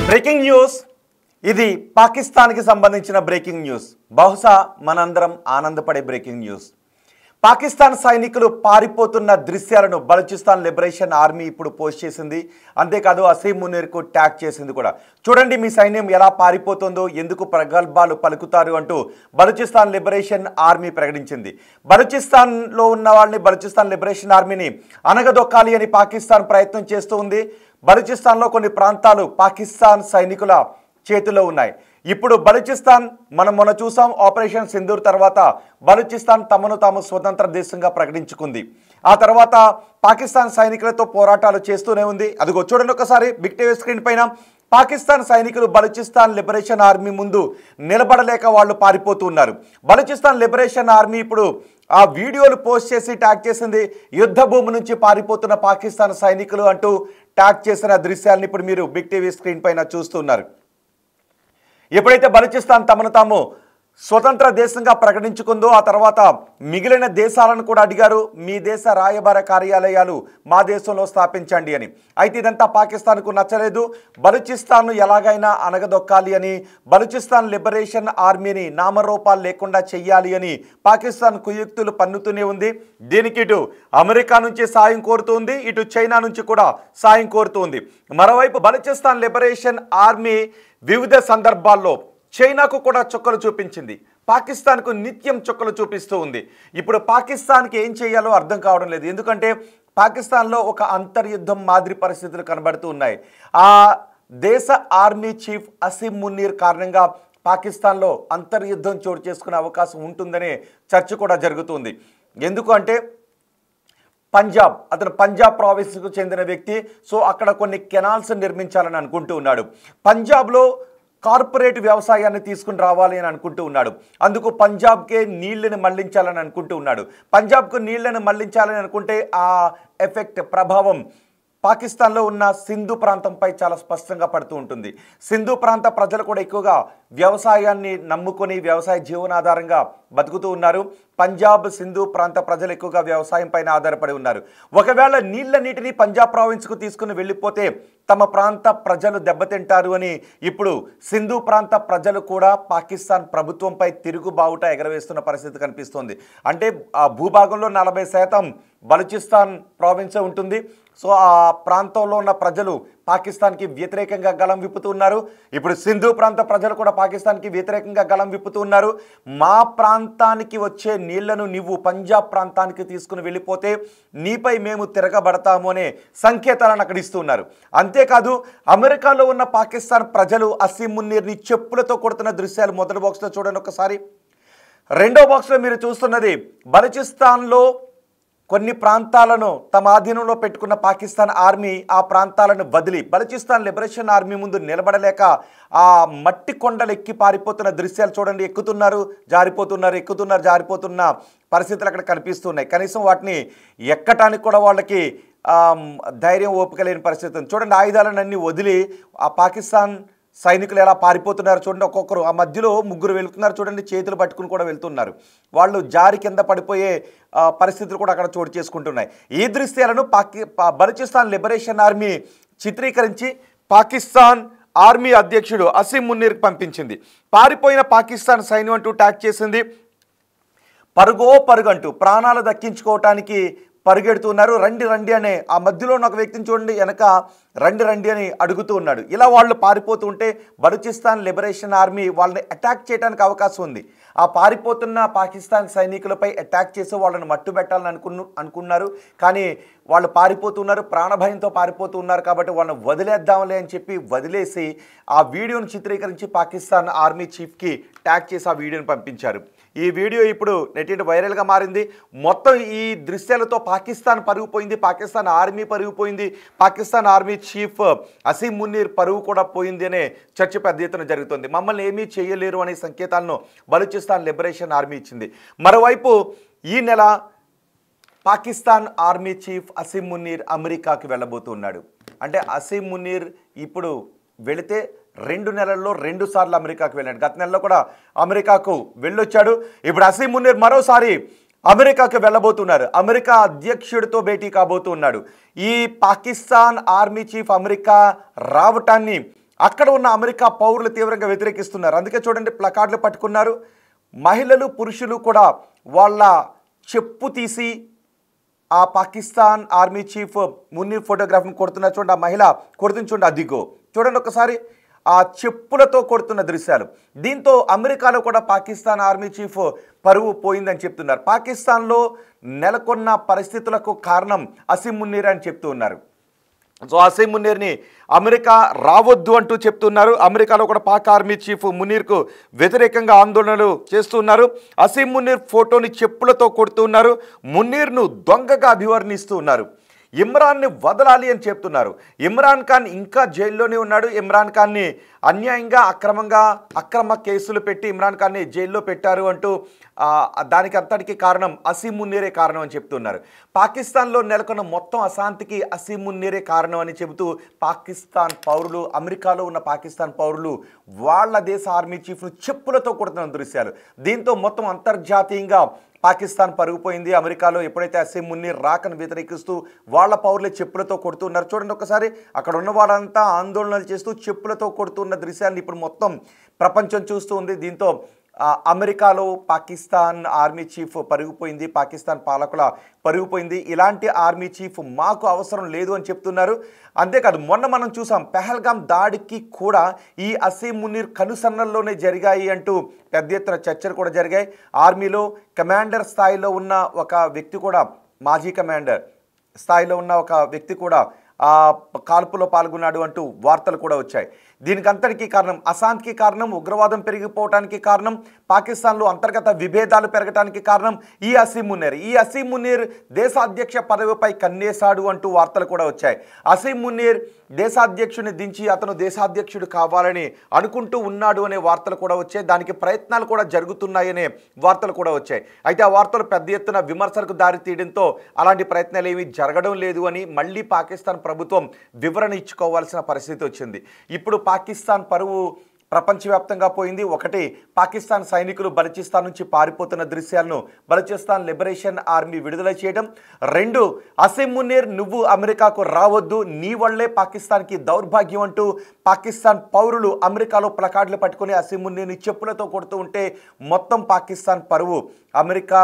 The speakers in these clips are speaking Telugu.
బ్రేకింగ్ న్యూస్ ఇది పాకిస్తాన్కి సంబంధించిన బ్రేకింగ్ న్యూస్. బహుశా మనందరం ఆనందపడే బ్రేకింగ్ న్యూస్. పాకిస్తాన్ సైనికులు పారిపోతున్న దృశ్యాలను బలూచిస్తాన్ లిబరేషన్ ఆర్మీ ఇప్పుడు పోస్ట్ చేసింది. అంతేకాదు అసీం మునీర్కు ట్యాగ్ చేసింది కూడా. చూడండి మీ సైన్యం ఎలా పారిపోతుందో, ఎందుకు ప్రగల్భాలు పలుకుతారు అంటూ బలూచిస్తాన్ లిబరేషన్ ఆర్మీ ప్రకటించింది. బలూచిస్తాన్లో ఉన్న వాళ్ళని, బలూచిస్తాన్ లిబరేషన్ ఆర్మీని అనగదొక్కాలి అని పాకిస్తాన్ ప్రయత్నం చేస్తూ ఉంది. బలూచిస్తాన్లో కొన్ని ప్రాంతాలు పాకిస్తాన్ సైనికుల చేతిలో ఉన్నాయి. ఇప్పుడు బలూచిస్తాన్ మొన్న చూసాం, ఆపరేషన్ సింధూర్ తర్వాత బలూచిస్తాన్ తమను తాము స్వతంత్ర దేశంగా ప్రకటించుకుంది. ఆ తర్వాత పాకిస్తాన్ సైనికులతో పోరాటాలు చేస్తూనే ఉంది. అదిగో చూడండి ఒకసారి బిగ్ టీవీ స్క్రీన్ పైన. పాకిస్తాన్ సైనికులు బలూచిస్తాన్ లిబరేషన్ ఆర్మీ ముందు నిలబడలేక వాళ్ళు పారిపోతూ ఉన్నారు. బలూచిస్తాన్ లిబరేషన్ ఆర్మీ ఇప్పుడు ఆ వీడియోలు పోస్ట్ చేసి ట్యాగ్ చేసింది. యుద్ధ భూమి నుంచి పారిపోతున్న పాకిస్తాన్ సైనికులు అంటూ ట్యాగ్ చేసిన దృశ్యాలను ఇప్పుడు మీరు బిగ్ టీవీ స్క్రీన్ పైన చూస్తున్నారు. ఎప్పుడైతే బలూచిస్తాన్ తమను తాము స్వతంత్ర దేశంగా ప్రకటించుకుందో ఆ తర్వాత మిగిలిన దేశాలను కూడా అడిగారు, మీ దేశ రాయబార కార్యాలయాలు మా దేశంలో స్థాపించండి అని. అయితే ఇదంతా పాకిస్తాన్కు నచ్చలేదు. బలూచిస్తాన్ను ఎలాగైనా అనగదొక్కాలి అని, బలూచిస్తాన్ లిబరేషన్ ఆర్మీని నామరూపాలు లేకుండా చెయ్యాలి అని పాకిస్తాన్ కుయుక్తులు పన్నుతూనే ఉంది. దీనికి ఇటు అమెరికా నుంచి సాయం కోరుతుంది, ఇటు చైనా నుంచి కూడా సాయం కోరుతుంది. మరోవైపు బలూచిస్తాన్ లిబరేషన్ ఆర్మీ వివిధ సందర్భాల్లో చైనాకు కూడా చుక్కలు చూపించింది, పాకిస్తాన్కు నిత్యం చుక్కలు చూపిస్తూ ఉంది. ఇప్పుడు పాకిస్తాన్కి ఏం చేయాలో అర్థం కావడం లేదు. ఎందుకంటే పాకిస్తాన్లో ఒక అంతర్యుద్ధం మాదిరి పరిస్థితులు కనబడుతూ ఉన్నాయి. ఆ దేశ ఆర్మీ చీఫ్ అసీం మునీర్ కారణంగా పాకిస్తాన్లో అంతర్యుద్ధం చోటు చేసుకునే అవకాశం ఉంటుందనే చర్చ కూడా జరుగుతుంది. ఎందుకు అంటే అతను పంజాబ్ ప్రావిన్స్కు చెందిన వ్యక్తి. సో అక్కడ కొన్ని కెనాల్స్ నిర్మించాలని అనుకుంటూ ఉన్నాడు. పంజాబ్లో కార్పొరేట్ వ్యవసాయాన్ని తీసుకుని రావాలి అని అనుకుంటూ ఉన్నాడు. అందుకు పంజాబ్కే నీళ్లను మళ్లించాలని అనుకుంటూ ఉన్నాడు. పంజాబ్కు నీళ్లను మళ్లించాలని అనుకుంటే ఆ ఎఫెక్ట్, ప్రభావం పాకిస్తాన్లో ఉన్న సింధు ప్రాంతంపై చాలా స్పష్టంగా పడుతూ ఉంటుంది. సింధు ప్రాంత ప్రజలు కూడా ఎక్కువగా వ్యవసాయాన్ని నమ్ముకొని వ్యవసాయ జీవనాధారంగా బతుకుతూ ఉన్నారు. పంజాబ్ సింధు ప్రాంత ప్రజలు ఎక్కువగా వ్యవసాయం పైన ఆధారపడి ఉన్నారు. ఒకవేళ నీటిని పంజాబ్ ప్రావిన్స్కు తీసుకుని వెళ్ళిపోతే తమ ప్రాంత ప్రజలు దెబ్బతింటారు అని ఇప్పుడు సింధు ప్రాంత ప్రజలు కూడా పాకిస్తాన్ ప్రభుత్వంపై తిరుగుబావుట ఎగరవేస్తున్న పరిస్థితి కనిపిస్తోంది. అంటే ఆ భూభాగంలో 40% బలూచిస్తాన్ ప్రావిన్సే ఉంటుంది. సో ఆ ప్రాంతంలో ఉన్న ప్రజలు పాకిస్తాన్కి వ్యతిరేకంగా గళం విప్పుతున్నారు. ఇప్పుడు సింధు ప్రాంత ప్రజలు కూడా పాకిస్తాన్కి వ్యతిరేకంగా గళం విప్పుతున్నారు. మా ప్రాంతానికి వచ్చే నీళ్లను నువ్వు పంజాబ్ ప్రాంతానికి తీసుకుని వెళ్ళిపోతే నీపై మేము తిరగబడతాము అనే సంకేతాలను అక్కడ ఇస్తున్నారు. అంతేకాదు అమెరికాలో ఉన్న పాకిస్తాన్ ప్రజలు అసీం మునీర్ని చెప్పులతో కొడుతున్న దృశ్యాలు మొదటి బాక్స్లో చూడండి ఒకసారి. రెండో బాక్స్లో మీరు చూస్తున్నది బలూచిస్తాన్లో కొన్ని ప్రాంతాలను తమ ఆధీనంలో పెట్టుకున్న పాకిస్తాన్ ఆర్మీ ఆ ప్రాంతాలను వదిలి బలూచిస్తాన్ లిబరేషన్ ఆర్మీ ముందు నిలబడలేక ఆ మట్టి కొండలు ఎక్కి పారిపోతున్న దృశ్యాలు చూడండి. ఎక్కుతున్నారు జారిపోతున్న పరిస్థితులు అక్కడ కనిపిస్తున్నాయి. కనీసం వాటిని ఎక్కటానికి కూడా వాళ్ళకి ధైర్యం ఓపిక లేని పరిస్థితి చూడండి. ఆయుధాలన్నీ వదిలి ఆ పాకిస్తాన్ సైనికులు ఎలా పారిపోతున్నారు చూడండి. ఒక్కొక్కరు ఆ మధ్యలో 3 వెళ్తున్నారు చూడండి, చేతులు పట్టుకుని కూడా వెళ్తున్నారు. వాళ్ళు జారి కింద పడిపోయే పరిస్థితులు కూడా అక్కడ చోటు చేసుకుంటున్నాయి. ఈ దృశ్యాలను బలూచిస్తాన్ లిబరేషన్ ఆర్మీ చిత్రీకరించి పాకిస్తాన్ ఆర్మీ అధ్యక్షుడు అసీం మునీర్కి పంపించింది. పారిపోయిన పాకిస్తాన్ సైన్యం అంటూ ట్యాగ్ చేసింది. పరుగు అంటూ ప్రాణాలు దక్కించుకోవటానికి పరిగెడుతున్నారు. రండి అనే ఆ మధ్యలో ఉన్న ఒక వ్యక్తిని చూడండి, వెనక రండి అని అడుగుతూ ఉన్నాడు. ఇలా వాళ్ళు పారిపోతూ ఉంటే బలూచిస్తాన్ లిబరేషన్ ఆర్మీ వాళ్ళని అటాక్ చేయడానికి అవకాశం ఉంది. ఆ పారిపోతున్న పాకిస్తాన్ సైనికులపై అటాక్ చేసి వాళ్ళని మట్టుబెట్టాలని అనుకున్నారు. కానీ వాళ్ళు పారిపోతున్నారు, ప్రాణభయంతో పారిపోతున్నారు. కాబట్టి వాళ్ళని వదిలేద్దాంలే అని చెప్పి వదిలేసి ఆ వీడియోను చిత్రీకరించి పాకిస్తాన్ ఆర్మీ చీఫ్కి ట్యాగ్ చేసి ఆ వీడియోని పంపించారు. ఈ వీడియో ఇప్పుడు నెట్టింటి వైరల్గా మారింది. మొత్తం ఈ దృశ్యాలతో పాకిస్తాన్ పరుగు పోయింది, పాకిస్తాన్ ఆర్మీ పరుగు పోయింది, పాకిస్తాన్ ఆర్మీ చీఫ్ అసీం మునీర్ పరువు కూడా పోయింది అనే చర్చ పెద్ద ఎత్తున జరుగుతుంది. మమ్మల్ని ఏమీ చేయలేరు అనే సంకేతాలను బలూచిస్తాన్ లిబరేషన్ ఆర్మీ ఇచ్చింది. మరోవైపు ఈ నెల పాకిస్తాన్ ఆర్మీ చీఫ్ అసీం మునీర్ అమెరికాకి వెళ్ళబోతున్నాడు. అంటే అసీం మునీర్ ఇప్పుడు వెళితే 2 నెలల్లో 2 సార్లు అమెరికాకు వెళ్ళాడు. గత నెలలో కూడా అమెరికాకు వెళ్ళొచ్చాడు. ఇప్పుడు అసీం మునీర్ మరోసారి అమెరికాకు వెళ్ళబోతున్నారు. అమెరికా అధ్యక్షుడితో భేటీ కాబోతున్నాడు. ఈ పాకిస్తాన్ ఆర్మీ చీఫ్ అమెరికా రావటాన్ని అక్కడ ఉన్న అమెరికా పౌరులు తీవ్రంగా వ్యతిరేకిస్తున్నారు. అందుకే చూడండి, ప్లకార్డులు పట్టుకున్నారు. మహిళలు పురుషులు కూడా వాళ్ళ చెప్పు తీసి ఆ పాకిస్తాన్ ఆర్మీ చీఫ్ మున్నీర్ ఫోటోగ్రాఫ్ని కొడుతున్నారు. చూడండి, ఆ మహిళ కొడుతుంది చూడండి, అదిగో చూడండి ఒకసారి ఆ చెప్పులతో కొడుతున్న దృశ్యాలు. దీంతో అమెరికాలో కూడా పాకిస్తాన్ ఆర్మీ చీఫ్ పరువు పోయిందని చెప్తున్నారు. పాకిస్తాన్లో నెలకొన్న పరిస్థితులకు కారణం అసీం మున్నీర్ అని చెప్తూ ఉన్నారు. సో అసీం మున్నీర్ని అమెరికా రావద్దు అంటూ చెప్తున్నారు. అమెరికాలో కూడా పాక్ ఆర్మీ చీఫ్ మున్నీర్కు వ్యతిరేకంగా ఆందోళనలు చేస్తున్నారు. అసీం మున్నీర్ ఫోటోని చెప్పులతో కొడుతున్నారు. మున్నీర్ను దొంగగా అభివర్ణిస్తూ ఉన్నారు. ఇమ్రాన్ని వదలాలి అని చెప్తున్నారు. ఇమ్రాన్ ఖాన్ ఇంకా జైల్లోనే ఉన్నాడు. ఇమ్రాన్ ఖాన్ని అన్యాయంగా అక్రమ కేసులు పెట్టి ఇమ్రాన్ ఖాన్ని జైల్లో పెట్టారు అంటూ దానికి అంతటికీ కారణం అసీం మున్నీరే కారణం అని చెప్తున్నారు. పాకిస్తాన్లో నెలకొన్న మొత్తం అశాంతికి అసీం మున్నీరే కారణం అని చెబుతూ పాకిస్తాన్ పౌరులు, అమెరికాలో ఉన్న పాకిస్తాన్ పౌరులు వాళ్ళ దేశ ఆర్మీ చీఫ్ను చెప్పులతో కొడుతున్న దృశ్యాలు. దీంతో మొత్తం అంతర్జాతీయంగా పాకిస్తాన్ పరుగుపోయింది. అమెరికాలో ఎప్పుడైతే అసీం మున్నీర్ రాకను వ్యతిరేకిస్తూ వాళ్ళ పౌరులే చెప్పులతో కొడుతున్నారు. చూడండి ఒకసారి, అక్కడ ఉన్న వాళ్ళంతా ఆందోళనలు చేస్తూ చెప్పులతో కొడుతున్న దృశ్యాన్ని ఇప్పుడు మొత్తం ప్రపంచం చూస్తూ ఉంది. దీంతో అమెరికాలో పాకిస్తాన్ ఆర్మీ చీఫ్ పరుగుపోయింది, పాకిస్తాన్ పాలకుల పరుగుపోయింది. ఇలాంటి ఆర్మీ చీఫ్ మాకు అవసరం లేదు అని చెప్తున్నారు. అంతేకాదు, మొన్న మనం చూసాం పెహల్గాం దాడికి కూడా ఈ అసీం మున్నీర్ కనుసన్నల్లోనే జరిగాయి అంటూ పెద్ద ఎత్తున చర్చలు కూడా జరిగాయి. ఆర్మీలో కమాండర్ స్థాయిలో ఉన్న ఒక వ్యక్తి కూడా, మాజీ కమాండర్ స్థాయిలో ఉన్న ఒక వ్యక్తి కూడా కాల్పులో పాల్గొన్నాడు అంటూ వార్తలు కూడా వచ్చాయి. దీనికి అంతటికీ కారణం అశాంతికి కారణం, ఉగ్రవాదం పెరిగిపోవడానికి కారణం, పాకిస్తాన్లో అంతర్గత విభేదాలు పెరగడానికి కారణం ఈ అసీం మున్నీర్. ఈ అసీం మున్నీర్ దేశాధ్యక్ష పదవిపై కన్నేశాడు అంటూ వార్తలు కూడా వచ్చాయి. అసీం మున్నీర్ దేశాధ్యక్షుని దించి అతను దేశాధ్యక్షుడు కావాలని అనుకుంటూ ఉన్నాడు అనే వార్తలు కూడా వచ్చాయి. దానికి ప్రయత్నాలు కూడా జరుగుతున్నాయనే వార్తలు కూడా వచ్చాయి. అయితే ఆ వార్తలు పెద్ద ఎత్తున విమర్శలకు దారి తీయడంతో అలాంటి ప్రయత్నాలు ఏమీ జరగడం లేదు అని మళ్ళీ పాకిస్తాన్ ప్రభుత్వం వివరణ ఇచ్చుకోవాల్సిన పరిస్థితి వచ్చింది. ఇప్పుడు పాకిస్తాన్ పరువు ప్రపంచవ్యాప్తంగా పోయింది. ఒకటి, పాకిస్తాన్ సైనికులు బలూచిస్తాన్ నుంచి పారిపోతున్న దృశ్యాలను బలూచిస్తాన్ లిబరేషన్ ఆర్మీ విడుదల చేయడం. రెండు, అసీం మున్నీర్ నువ్వు అమెరికాకు రావద్దు, నీ వల్లే పాకిస్తాన్కి దౌర్భాగ్యం అంటూ పాకిస్తాన్ పౌరులు అమెరికాలో ప్లకార్డులు పట్టుకుని అసీం మున్నీర్ని చెప్పులతో కొడుతూ ఉంటే మొత్తం పాకిస్తాన్ పరువు అమెరికా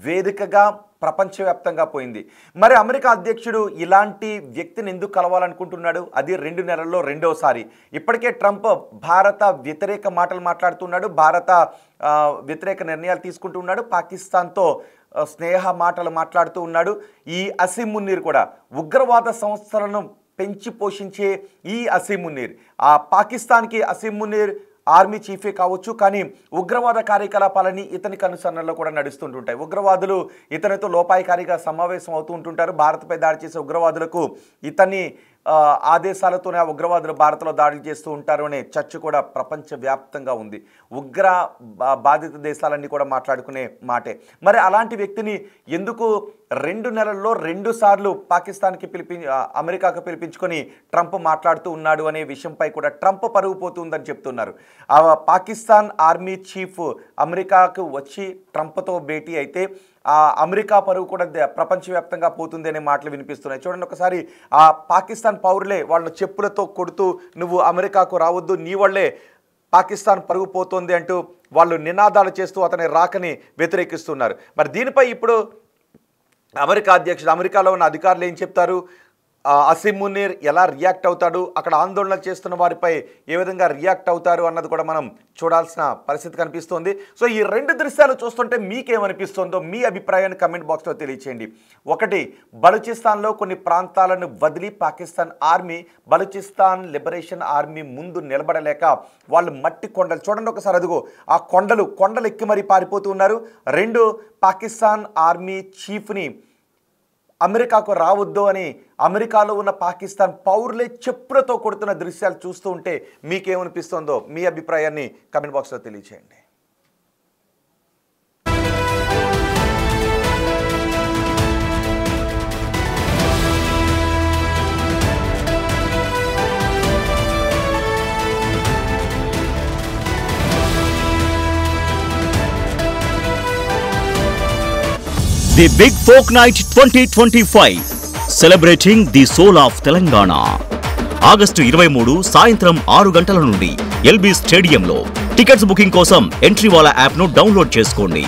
వేదికగా ప్రపంచవ్యాప్తంగా పోయింది. మరి అమెరికా అధ్యక్షుడు ఇలాంటి వ్యక్తిని ఎందుకు కలవాలనుకుంటున్నాడు? అది 2 నెలల్లో రెండోసారి. ఇప్పటికే ట్రంప్ భారత వ్యతిరేక మాటలు మాట్లాడుతున్నాడు, భారత వ్యతిరేక నిర్ణయాలు తీసుకుంటున్నాడు, పాకిస్తాన్తో స్నేహ మాటలు మాట్లాడుతూ ఉన్నాడు. ఈ అసీం మున్నీర్ కూడా ఉగ్రవాద సంస్థలను పెంచి పోషించే ఈ అసీం మున్నీర్, ఆ పాకిస్తాన్కి అసీం మున్నీర్ ఆర్మీ చీఫే కావచ్చు, కానీ ఉగ్రవాద కార్యకలాపాలని ఇతని కనుసన్నల్లో కూడా నడుస్తుంటుంటాయి. ఉగ్రవాదులు ఇతనితో లోపాయికారిగా సమావేశం అవుతూ ఉంటుంటారు. భారత్పై దాడి చేసే ఉగ్రవాదులకు ఇతని ఆదేశాలతోనే ఆ ఉగ్రవాదులు భారత్లో దాడులు చేస్తూ ఉంటారు అనే చర్చ కూడా ప్రపంచవ్యాప్తంగా ఉంది. ఉగ్ర బాధిత దేశాలన్నీ కూడా మాట్లాడుకునే మాటే. మరి అలాంటి వ్యక్తిని ఎందుకు 2 నెలల్లో 2 సార్లు పాకిస్తాన్కి అమెరికాకు పిలిపించుకొని ట్రంప్ మాట్లాడుతూ ఉన్నాడు అనే విషయంపై కూడా ట్రంప్ పరుగు పోతుందని చెప్తున్నారు. ఆ పాకిస్తాన్ ఆర్మీ చీఫ్ అమెరికాకు వచ్చి ట్రంప్తో భేటీ అయితే ఆ అమెరికా పరువు కూడా ప్రపంచవ్యాప్తంగా పోతుంది అనే మాటలు వినిపిస్తున్నాయి. చూడండి ఒకసారి, ఆ పాకిస్తాన్ పౌరులే వాళ్ళ చెప్పులతో కొడుతూ నువ్వు అమెరికాకు రావద్దు, నీ వల్లే పాకిస్తాన్ పరుగు పోతుంది అంటూ వాళ్ళు నినాదాలు చేస్తూ అతని రాకని వ్యతిరేకిస్తున్నారు. మరి దీనిపై ఇప్పుడు అమెరికాలో ఉన్న అధికారులు ఏం చెప్తారు? అసీం మున్నీర్ ఎలా రియాక్ట్ అవుతాడు, అక్కడ ఆందోళన చేస్తున్న వారిపై ఏ విధంగా రియాక్ట్ అవుతారు అన్నది కూడా మనం చూడాల్సిన పరిస్థితి కనిపిస్తోంది. సో ఈ 2 దృశ్యాలు చూస్తుంటే మీకేమనిపిస్తుందో మీ అభిప్రాయాన్ని కమెంట్ బాక్స్లో తెలియచేయండి. ఒకటి, బలూచిస్తాన్లో కొన్ని ప్రాంతాలను వదిలి Pakistan army Balochistan liberation army ముందు నిలబడలేక వాళ్ళు మట్టి కొండలు చూడండి ఒకసారి, అదిగో ఆ కొండలు ఎక్కి మరీ పారిపోతూ ఉన్నారు. 2, పాకిస్తాన్ ఆర్మీ చీఫ్ని అమెరికాకు రావద్దు అని అమెరికాలో ఉన్న పాకిస్తాన్ పౌరులే చెప్పులతో కొడుతున్న దృశ్యాలు చూస్తూ ఉంటే మీకేమనిపిస్తుందో మీ అభిప్రాయాన్ని కమెంట్ బాక్స్లో తెలియచేయండి. The Big Folk Night 2025, celebrating the soul of Telangana. August 23 సాయంత్రం 6 గంటల నుండి ఎల్బీ స్టేడియంలో. టికెట్స్ బుకింగ్ కోసం ఎంట్రీవాలా యాప్ను డౌన్లోడ్ చేసుకోండి.